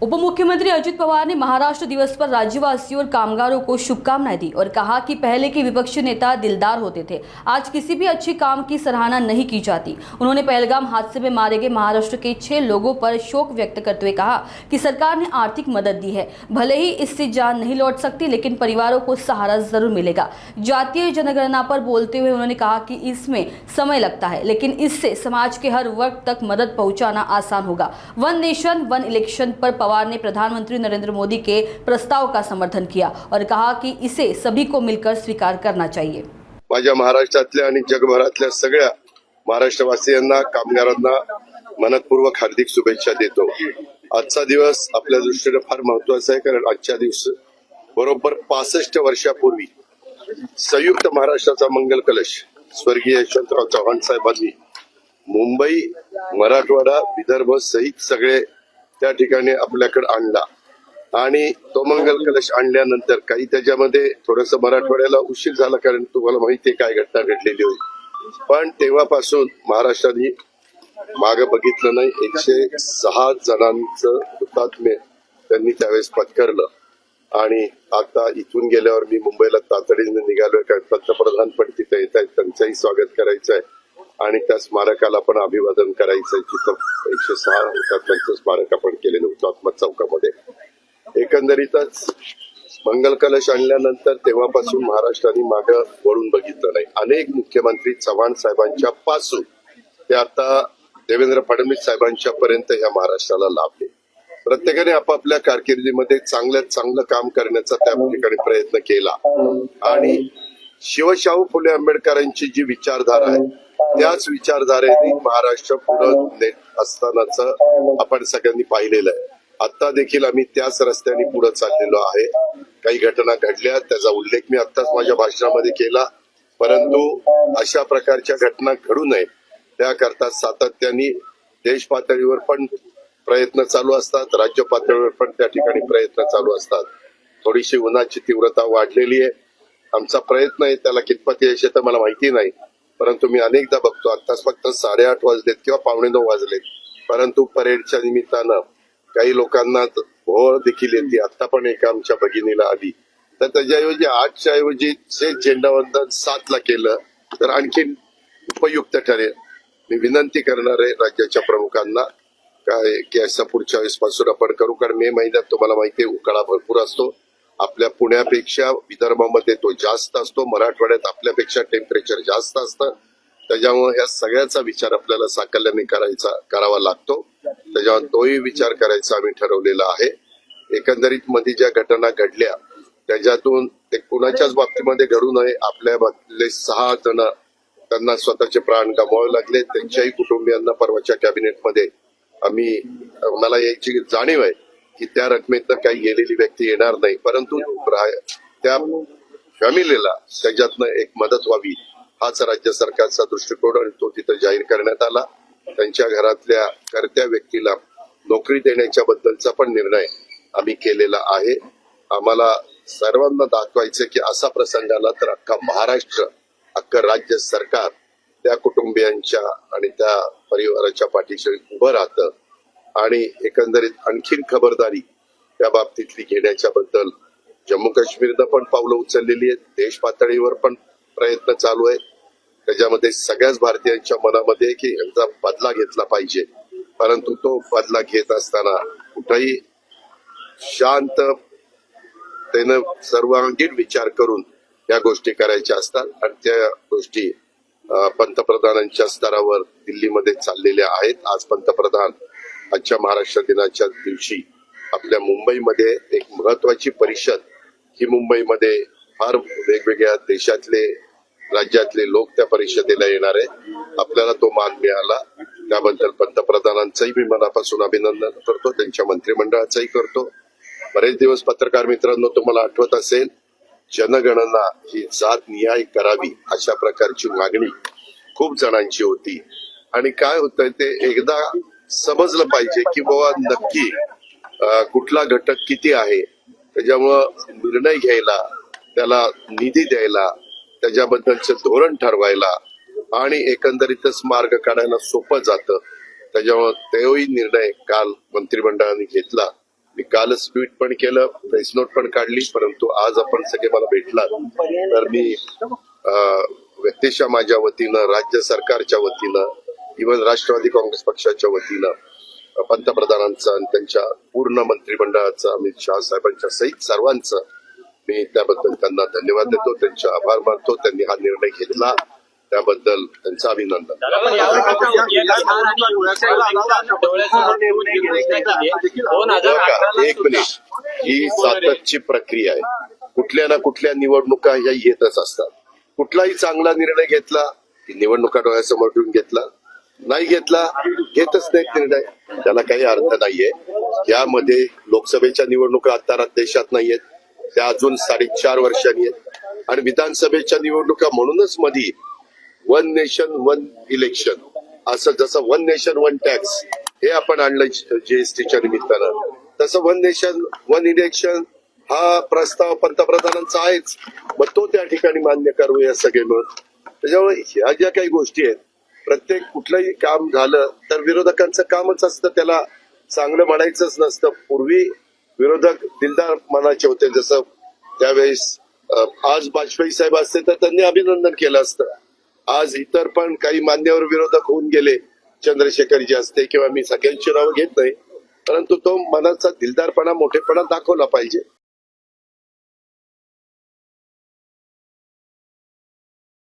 उप मुख्यमंत्री अजित पवार ने महाराष्ट्र दिवस पर राज्यवासियों और कामगारों को शुभकामनाएं दी और कहा कि पहले के विपक्षी नेता दिलदार होते थे, आज किसी भी अच्छे काम की सराहना नहीं की जाती। उन्होंने पहलगाम हादसे में मारे गए महाराष्ट्र के 6 लोगों पर शोक व्यक्त करते हुए कहा कि सरकार ने आर्थिक मदद दी है, भले ही इससे जान नहीं लौट सकती, लेकिन परिवारों को सहारा जरूर मिलेगा। जातीय जनगणना पर बोलते हुए उन्होंने कहा कि इसमें समय लगता है, लेकिन इससे समाज के हर वर्ग तक मदद पहुंचाना आसान होगा। वन नेशन वन इलेक्शन पर पवार ने प्रधानमंत्री नरेंद्र मोदी के प्रस्ताव का समर्थन किया और कहा कि इसे सभी को मिलकर स्वीकार करना चाहिए। माझ्या महाराष्ट्रातल्या आणि जगभरातल्या सगळ्या महाराष्ट्रवासियांना, कामगारांना मनपूर्वक हार्दिक शुभेच्छा देतो। आजचा दिवस आपल्या दृष्टीने फार महत्त्वाचा आहे, कारण आजच्या दिवशी बरोबर 65 वर्षापूर्वी संयुक्त महाराष्ट्राचा मंगल कलश स्वर्गीय यशवंतराव चव्हाण साहेबांनी मुंबई, मराठवाडा, विदर्भ सहित सगळे त्या ठिकाणी आपल्याकडे आणला आणि तो मंगल कलश आणल्यानंतर काही त्याच्यामध्ये थोडंसं मराठवाड्याला उशीर झाला, कारण तुम्हाला माहिती आहे काय घटना घडलेली होती। पण तेव्हापासून महाराष्ट्राने मागे बघितलं नाही। 106 जणांचं हुतात्म्य त्यांनी त्यावेळेस पत्करलं आणि आता इथून गेल्यावर मी मुंबईला तातडीने निघालोय, कारण पंतप्रधान पण तिथे येत आहेत, त्यांचंही स्वागत करायचं आहे आणि त्या स्मारकाला पण अभिवादन करायचंय। तिथं 106 हुतात्म्यांचं स्मारक आपण केलेलं हुतात्मा चौकामध्ये। एकंदरीतच मंगल कलश आणल्यानंतर तेव्हापासून महाराष्ट्राने मागं वळून बघितलं नाही। अनेक मुख्यमंत्री चव्हाण साहेबांच्या पासून ते आता देवेंद्र फडणवीस साहेबांच्या पर्यंत या महाराष्ट्राला लाभले। प्रत्येकाने आपापल्या कारकिर्दीमध्ये चांगल्यात चांगलं काम करण्याचा त्या ठिकाणी प्रयत्न केला आणि शिवशाहू फुले आंबेडकरांची जी विचारधारा आहे त्याच विचारधारेने महाराष्ट्र पुढे नेत असतानाचं आपण सगळ्यांनी पाहिलेलं आहे। आता देखील आम्ही त्याच रस्त्याने पुढे चाललेलो आहे। काही घटना घडल्या, त्याचा उल्लेख मी आत्ताच माझ्या भाषणामध्ये केला, परंतु अशा प्रकारच्या घटना घडू नये त्याकरता सातत्याने देश पातळीवर पण प्रयत्न चालू असतात, राज्य पातळीवर पण त्या ठिकाणी प्रयत्न चालू असतात। थोडीशी उन्हाची तीव्रता वाढलेली आहे, आमचा प्रयत्न आहे, त्याला कितपत यश येतं मला माहिती नाही, परंतु मी अनेकदा बघतो आत्ताच फक्त 8:30 वाजलेत किंवा 8:45 वाजलेत, परंतु परेडच्या निमित्तानं काही लोकांना भोवळ देखील येते। आता पण एका आमच्या भगिनीला आली, तर त्याच्याऐवजी 8च्या ऐवजी झेंडावंदन 7ला केलं तर आणखी उपयुक्त ठरेल। मी विनंती करणार आहे राज्याच्या प्रमुखांना काय की असं पुढच्या वेळेस पासून आपण करू, कारण मे महिन्यात तुम्हाला माहिती आहे उकाळा भरपूर असतो। आपल्या पुण्यापेक्षा विदर्भामध्ये तो जास्त असतो, मराठवाड्यात आपल्यापेक्षा टेम्परेचर जास्त असतं, त्याच्यामुळे ह्या सगळ्याचा विचार आपल्याला साकल्याने करावा लागतो। त्याच्यावर तोही विचार करायचा आम्ही ठरवलेला आहे। एकंदरीत मध्ये ज्या घटना घडल्या त्याच्यातून ते कुणाच्याच बाबतीमध्ये घडू नये। आपल्या बाबतीतले 6 जण त्यांना स्वतःचे प्राण गमवावे लागले, त्यांच्याही कुटुंबियांना परवाच्या कॅबिनेटमध्ये मला याची जाणीव आहे की त्या रकमेतनं काही गेलेली व्यक्ती येणार नाही, परंतु त्या फॅमिलीला त्याच्यातनं एक मदत व्हावी हाच राज्य सरकारचा दृष्टिकोन आणि तो तिथं जाहीर करण्यात आला। त्यांच्या घरातल्या कर्त्या व्यक्तीला नोकरी देण्याच्या बद्दलचा पण निर्णय आम्ही केलेला आहे। आम्हाला सर्वांना दाखवायचं की असा प्रसंग आला तर अख्खा महाराष्ट्र, अख्खं राज्य सरकार त्या कुटुंबियांच्या आणि त्या परिवाराच्या पाठीशी उभं राहतं आणि एकंदरीत आणखीन खबरदारी त्या बाबतीतली घेण्याच्या बद्दल जम्मू काश्मीरनं पण पावलं उचललेली आहेत, देश पातळीवर पण प्रयत्न चालू आहे। त्याच्यामध्ये सगळ्याच भारतीयांच्या मनामध्ये की यांचा बदला घेतला पाहिजे, परंतु तो बदला घेत असताना कुठेही शांततेनं सर्वांगीण विचार करून या गोष्टी करायच्या असतात आणि त्या गोष्टी पंतप्रधानांच्या स्तरावर दिल्लीमध्ये चाललेल्या आहेत। आज पंतप्रधान आजच्या महाराष्ट्र दिनाच्या दिवशी आपल्या मुंबईमध्ये एक महत्वाची परिषद ही मुंबईमध्ये फार वेगवेगळ्या देशातले राज्यातले लोक त्या परिषदेला येणार आहे। आपल्याला तो मान मिळाला त्याबद्दल पंतप्रधानांचंही मी मनापासून अभिनंदन करतो, त्यांच्या मंत्रिमंडळाचंही करतो। बरेच दिवस पत्रकार मित्रांनो तुम्हाला आठवत असेल जनगणना ही जात निहाय करावी अशा प्रकारची मागणी खूप जणांची होती आणि काय होतंय ते एकदा समजलं पाहिजे की बाबा नक्की कुठला घटक किती आहे, त्याच्यामुळं निर्णय घ्यायला, त्याला निधी द्यायला, त्याच्याबद्दलचं धोरण ठरवायला आणि एकंदरीतच मार्ग काढायला सोपं जातं। त्याच्यामुळे तोही निर्णय काल मंत्रिमंडळाने घेतला मी कालच ट्विट पण केलं, प्रेस नोट पण काढली, परंतु आज आपण सगळे मला भेटलात तर मी व्यक्तिशः माझ्या वतीनं, राज्य सरकारच्या वतीनं, इव्हन राष्ट्रवादी काँग्रेस पक्षाच्या वतीनं पंतप्रधानांचं आणि त्यांच्या पूर्ण मंत्रिमंडळाचं, अमित शहा साहेबांच्या सहित सर्वांचं मी त्याबद्दल त्यांना धन्यवाद देतो, त्यांचे आभार मानतो. त्यांनी हा निर्णय घेतला त्याबद्दल त्यांचं अभिनंदन. एक मिनिट, ही साततची प्रक्रिया आहे. कुठल्या ना कुठल्या निवडणुका ह्या येतच असतात. कुठलाही चांगला निर्णय घेतला की निवडणुका डोळ्यासमोर ठेवून घेतला, नाही घेतला घेतच नाही निर्णय, त्याला काही अर्थ नाहीये. यामध्ये लोकसभेच्या निवडणुका आता देशात नाहीयेत, त्या अजून 4.5 वर्षांनी आहेत, आणि विधानसभेच्या निवडणुका म्हणूनच मध्ये वन नेशन वन इलेक्शन, असं जसं वन नेशन वन टॅक्स हे आपण आणलं जीएसटीच्या निमित्तानं, तसं वन नेशन वन इलेक्शन हा प्रस्ताव पंतप्रधानांचा आहेच. मग तो त्या ठिकाणी मान्य करूया सगळे मिळून. त्याच्यामुळे ह्या ज्या काही गोष्टी आहेत, प्रत्येक कुठलंही काम झालं तर विरोधकांचं कामच असतं, त्याला चांगलं म्हणायचंच नसतं. पूर्वी विरोधक दिलदार मनाचे होते, जसं त्यावेळेस आज वाजपेयी साहेब असते तर त्यांनी अभिनंदन केलं असतं. आज इतर पण काही मान्यवर विरोधक होऊन गेले, चंद्रशेखरजी असते किंवा मी सगळ्यांची नावं घेत नाही, परंतु तो मनाचा दिलदारपणा, मोठेपणा दाखवला पाहिजे.